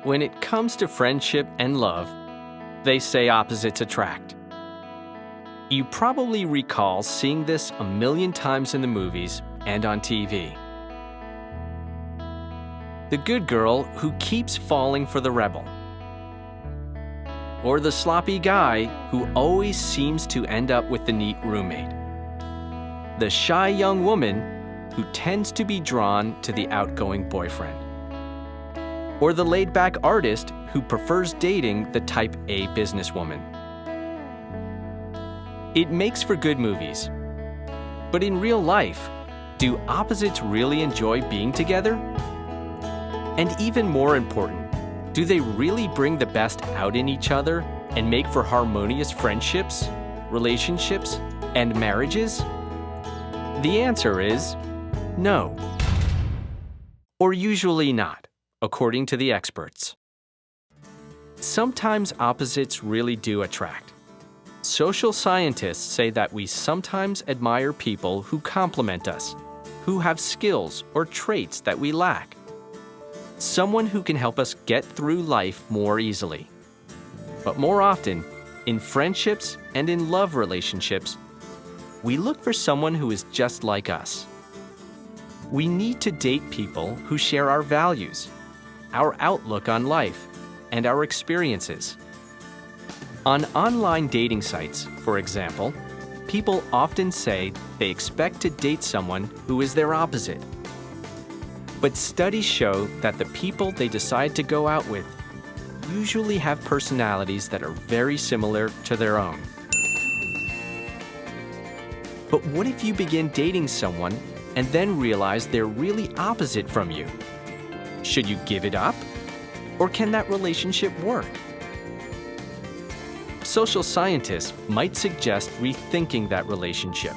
when it comes to friendship and love, they say opposites attract. You probably recall seeing this a million times in the movies and on TV. The good girl who keeps falling for the rebel. Or the sloppy guy who always seems to end up with the neat roommate. The shy young woman who tends to be drawn to the outgoing boyfriend. Or the laid-back artist who prefers dating the type A businesswoman. It makes for good movies. But in real life, do opposites really enjoy being together? And even more important, do they really bring the best out in each other and make for harmonious friendships, relationships, and marriages? The answer is no. Or usually not, according to the experts. Sometimes opposites really do attract. Social scientists say that we sometimes admire people who complement us, who have skills or traits that we lack. Someone who can help us get through life more easily. But more often, in friendships and in love relationships, we look for someone who is just like us. We need to date people who share our values, our outlook on life, and our experiences. On online dating sites, for example, people often say they expect to date someone who is their opposite. But studies show that the people they decide to go out with usually have personalities that are very similar to their own. But what if you begin dating someone and then realize they're really opposite from you? Should you give it up? Or can that relationship work? Social scientists might suggest rethinking that relationship,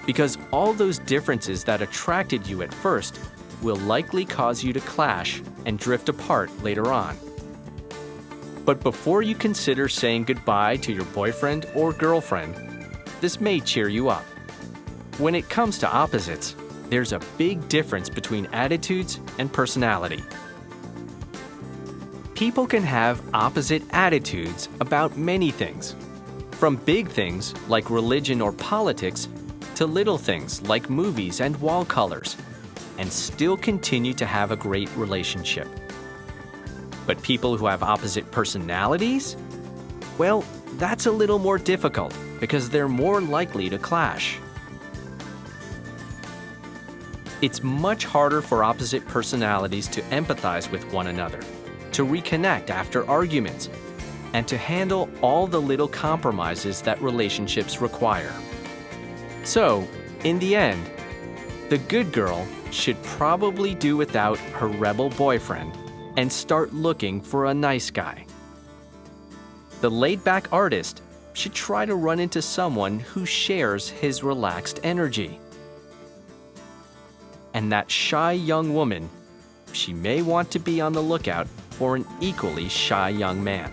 because all those differences that attracted you at first will likely cause you to clash and drift apart later on. But before you consider saying goodbye to your boyfriend or girlfriend, this may cheer you up. When it comes to opposites, there's a big difference between attitudes and personality. People can have opposite attitudes about many things, from big things like religion or politics to little things like movies and wall colors, and still continue to have a great relationship. But people who have opposite personalities? Well, that's a little more difficult because they're more likely to clash. It's much harder for opposite personalities to empathize with one another, to reconnect after arguments, and to handle all the little compromises that relationships require. So, in the end, the good girl should probably do without her rebel boyfriend and start looking for a nice guy. The laid-back artist should try to run into someone who shares his relaxed energy. And that shy young woman, she may want to be on the lookout for an equally shy young man.